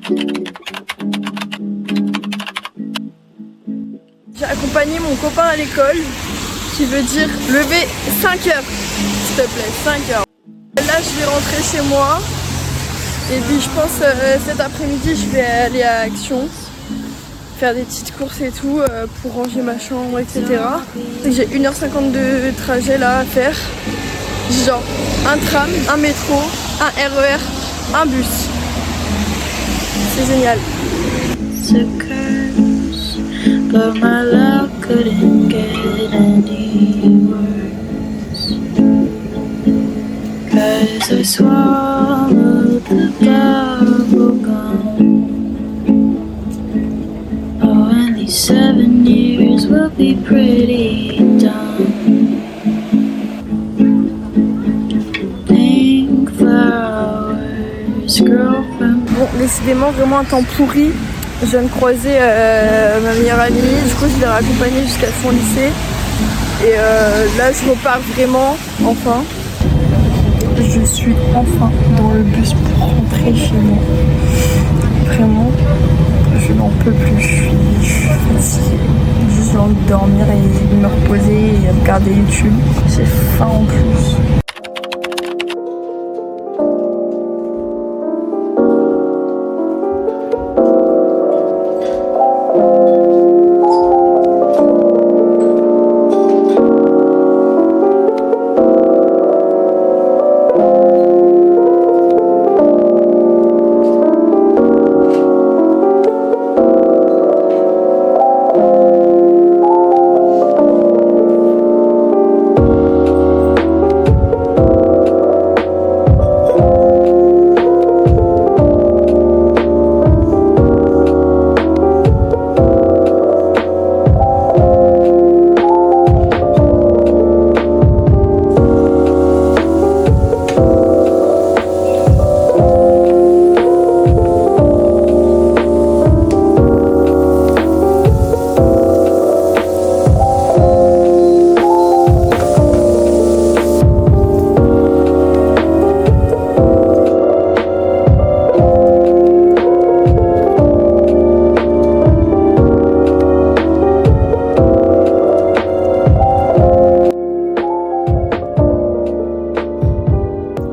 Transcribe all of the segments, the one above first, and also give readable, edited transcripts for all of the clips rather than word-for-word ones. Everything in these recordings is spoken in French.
J'ai accompagné mon copain à l'école, qui veut dire lever 5 heures, s'il te plaît, 5 heures. Là je vais rentrer chez moi, et puis je pense cet après-midi je vais aller à Action, faire des petites courses et tout, pour ranger ma chambre, etc. J'ai 1h50 de trajet là à faire, genre un tram, un métro, un RER, un bus. C'est génial. But my love couldn't get any worse, 'cause I swallowed the bubble gum. Oh, and these 7 years will be pretty dumb. Pink flowers grow from... Bon, décidément vraiment un temps pourri. Je viens de croiser ma meilleure amie, du coup je l'ai raccompagnée jusqu'à son lycée. Et là je repars vraiment, enfin. Je suis enfin dans le bus pour rentrer chez moi. Vraiment, je n'en peux plus, je suis fatiguée. Juste j'ai envie de dormir et de me reposer et regarder YouTube. J'ai faim en plus.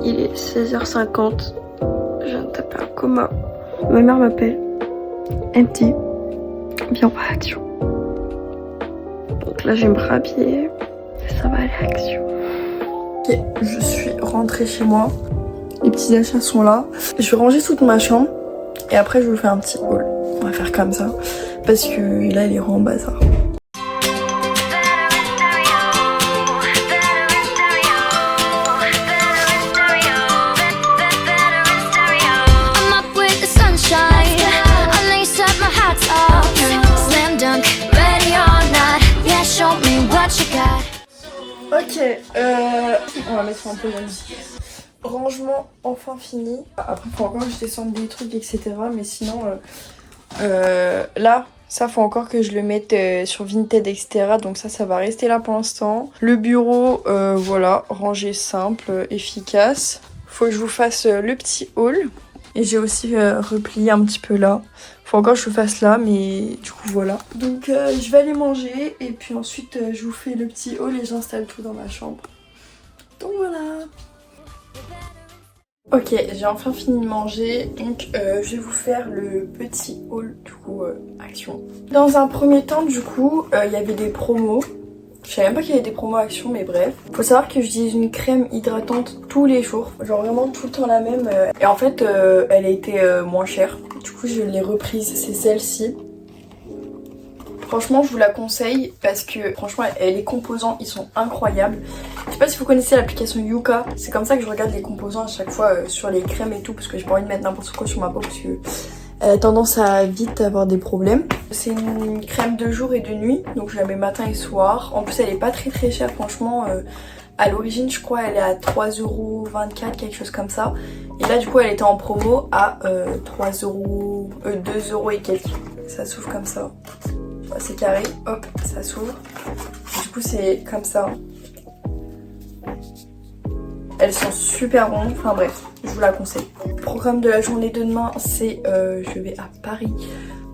Il est 16h50, je viens de taper un coma. Ma mère m'appelle, elle me dit viens on va à Action. Donc là je vais me rhabiller et ça va aller à Action. Ok, je suis rentrée chez moi, les petits achats sont là. Je vais ranger toute ma chambre et après je vais vous faire un petit haul. On va faire comme ça parce que là il est en bazar. Ok, on va mettre un peu ici. Rangement enfin fini. Après faut encore que je descende des trucs etc. Mais sinon là ça faut encore que je le mette sur Vinted etc. Donc ça va rester là pour l'instant. Le bureau voilà, rangé simple, efficace. Faut que je vous fasse le petit haul. Et j'ai aussi replié un petit peu là. Faut encore que je le fasse là, mais du coup voilà. Donc je vais aller manger et puis ensuite je vous fais le petit haul et j'installe tout dans ma chambre. Donc voilà. Ok, j'ai enfin fini de manger, donc je vais vous faire le petit haul du coup Action. Dans un premier temps du coup, il y avait des promos. Je savais même pas qu'il y avait des promos Action, mais bref. Faut savoir que j'utilise une crème hydratante tous les jours, genre vraiment tout le temps la même. Et en fait, elle a été moins chère. Du coup, je l'ai reprise, c'est celle-ci. Franchement, je vous la conseille parce que franchement, les composants, ils sont incroyables. Je sais pas si vous connaissez l'application Yuka. C'est comme ça que je regarde les composants à chaque fois sur les crèmes et tout parce que j'ai pas envie de mettre n'importe quoi sur ma peau parce que elle a tendance à vite avoir des problèmes. C'est une crème de jour et de nuit, donc je la mets matin et soir. En plus, elle est pas très chère, franchement. À l'origine, je crois, elle est à 3,24€, quelque chose comme ça. Et là, du coup, elle était en promo à 2€ et quelques. Ça s'ouvre comme ça. C'est carré, hop, ça s'ouvre. Du coup, c'est comme ça. Elles sont super bonnes, enfin bref, je vous la conseille. Le programme de la journée de demain, c'est je vais à Paris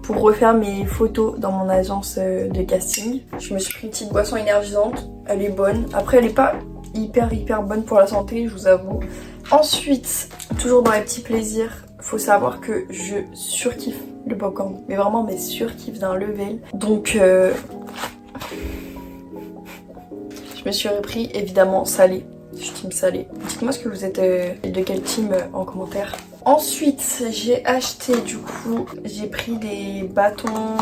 pour refaire mes photos dans mon agence de casting. Je me suis pris une petite boisson énergisante, elle est bonne. Après elle est pas hyper bonne pour la santé, je vous avoue. Ensuite, toujours dans les petits plaisirs, faut savoir que je surkiffe le popcorn. Mais vraiment, mais surkiffe d'un level. Donc je me suis repris évidemment salé. Je suis team salé. Dites-moi ce que vous êtes de quel team en commentaire. Ensuite, j'ai acheté du coup, j'ai pris des bâtons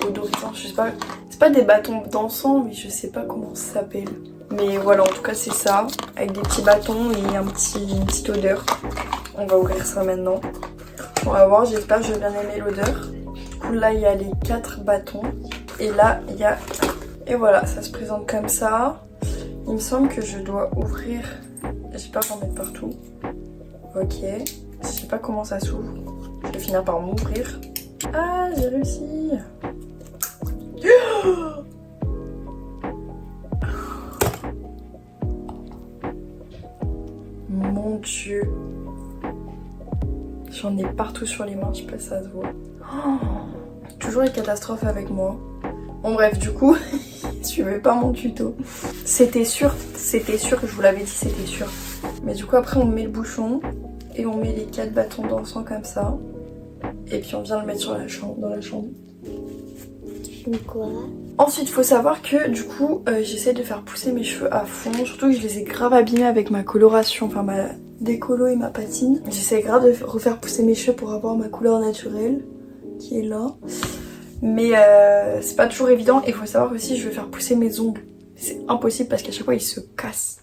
odorisants. Je sais pas, c'est pas des bâtons d'encens, mais je sais pas comment ça s'appelle. Mais voilà, en tout cas c'est ça, avec des petits bâtons et une petite odeur. On va ouvrir ça maintenant. On va voir, j'espère que je vais bien aimer l'odeur. Du coup là il y a les 4 bâtons. Et là il y a... Et voilà, ça se présente comme ça. Il me semble que je dois ouvrir... J'espère qu'en mettre partout. Ok. Je sais pas comment ça s'ouvre. Je vais finir par m'ouvrir. Ah, j'ai réussi. Mon Dieu. J'en ai partout sur les mains, je sais pas si ça se voit. Oh, toujours les catastrophes avec moi. Bon bref, du coup, suivez pas mon tuto. C'était sûr, je vous l'avais dit, c'était sûr. Mais du coup après on met le bouchon et on met les 4 bâtons d'encens comme ça. Et puis on vient le mettre sur la chambre, dans la chambre. Pourquoi? Ensuite, faut savoir que du coup, j'essaie de faire pousser mes cheveux à fond. Surtout que je les ai grave abîmés avec ma coloration, enfin ma décolo et ma patine. J'essaie grave de refaire pousser mes cheveux pour avoir ma couleur naturelle qui est là. Mais c'est pas toujours évident. Et faut savoir aussi, je vais faire pousser mes ongles. C'est impossible parce qu'à chaque fois, ils se cassent.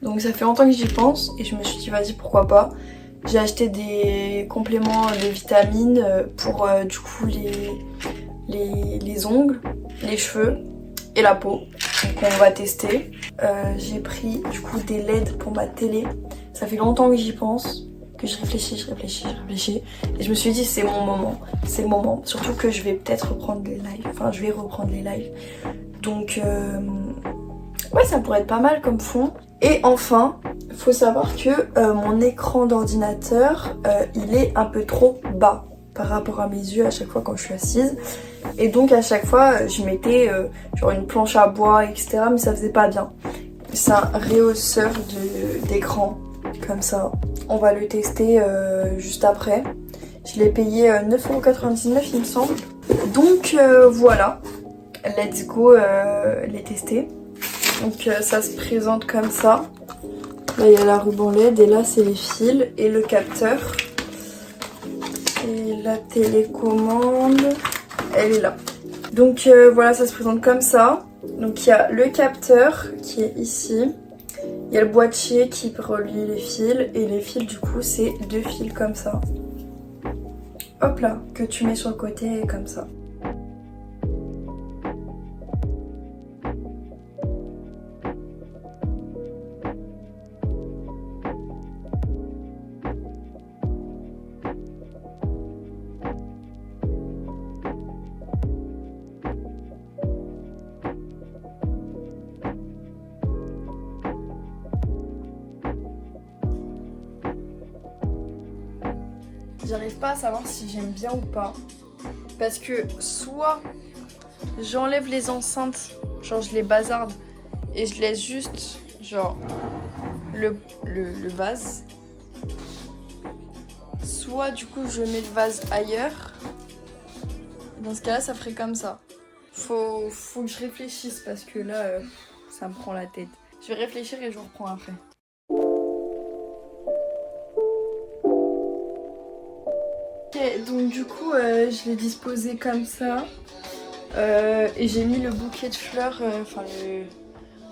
Donc ça fait longtemps que j'y pense et je me suis dit, vas-y, pourquoi pas. J'ai acheté des compléments de vitamines pour du coup les ongles, les cheveux et la peau. Donc on va tester. J'ai pris du coup des LED pour ma télé. Ça fait longtemps que j'y pense, que je réfléchis. Et je me suis dit c'est mon moment, c'est le moment. Surtout que je vais peut-être reprendre les lives. Enfin je vais reprendre les lives. Donc ouais, ça pourrait être pas mal comme fond. Et enfin, faut savoir que mon écran d'ordinateur, il est un peu trop bas par rapport à mes yeux à chaque fois quand je suis assise. Et donc à chaque fois, je mettais genre une planche à bois, etc. Mais ça faisait pas bien. C'est un rehausseur d'écran, comme ça. On va le tester juste après. Je l'ai payé 9,99 € il me semble. Donc voilà, let's go les tester. Donc ça se présente comme ça. Là il y a la ruban LED et là c'est les fils et le capteur. Et la télécommande, elle est là. Donc voilà, ça se présente comme ça. Donc il y a le capteur qui est ici. Il y a le boîtier qui relie les fils. Et les fils du coup c'est 2 fils comme ça. Hop là, que tu mets sur le côté comme ça. J'arrive pas à savoir si j'aime bien ou pas. Parce que soit j'enlève les enceintes, genre je les bazarde et je laisse juste genre le vase. Soit du coup je mets le vase ailleurs. Dans ce cas-là ça ferait comme ça. Faut que je réfléchisse parce que là ça me prend la tête. Je vais réfléchir et je vous reprends après. Ok, donc du coup je l'ai disposé comme ça et j'ai mis le bouquet de fleurs, enfin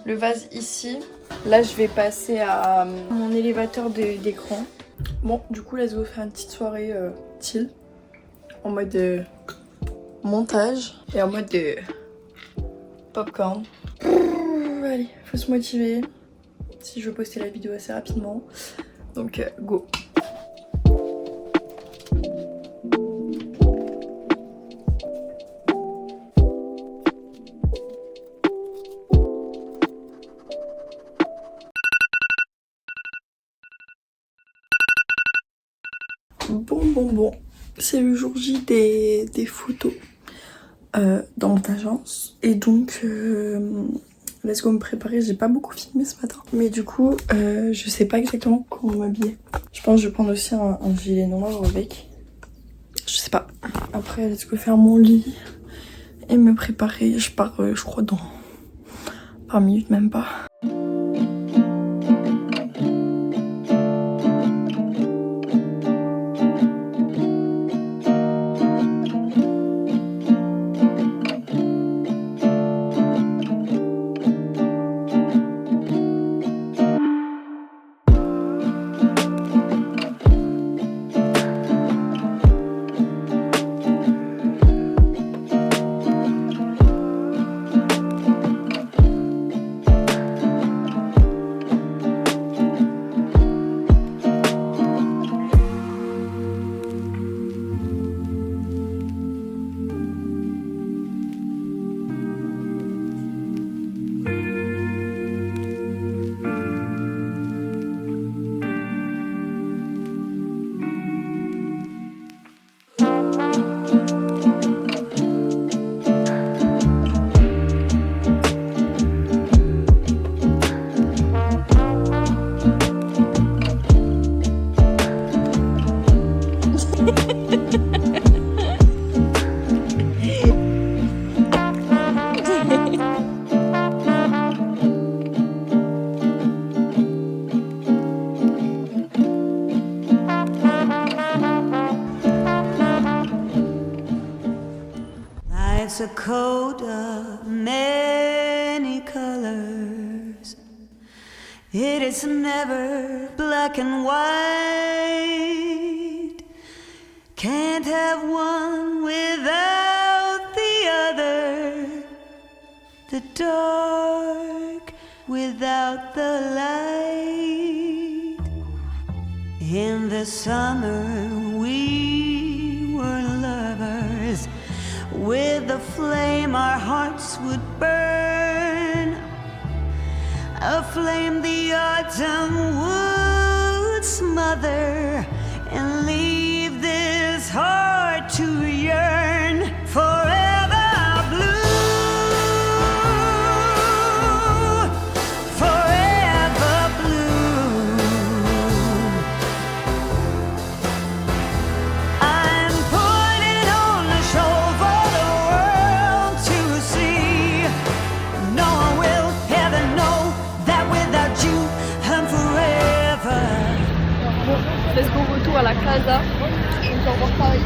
le vase ici. Là je vais passer à mon élévateur d'écran. Bon du coup let's go faire une petite soirée chill en mode montage et en mode popcorn. Allez, faut se motiver si je veux poster la vidéo assez rapidement. Donc go. Bon. C'est le jour J des photos dans mon agence. Et donc, let's go me préparer. J'ai pas beaucoup filmé ce matin. Mais du coup, je sais pas exactement comment m'habiller. Je pense que je vais prendre aussi un gilet noir avec. Je sais pas. Après, let's go faire mon lit et me préparer. Je pars, je crois, dans 20 minutes, même pas. Life's a coat of many colors. It is never black and white. Can't have one without the other. The dark without the light. In the summer we were lovers. With a flame our hearts would burn, a flame the autumn would smother, and leave this heart to yearn forever blue, forever blue. I'm putting on a show for the world to see. No one will ever know that without you I'm forever. Bon, let's go retour à la casa. On peut revoir Paris.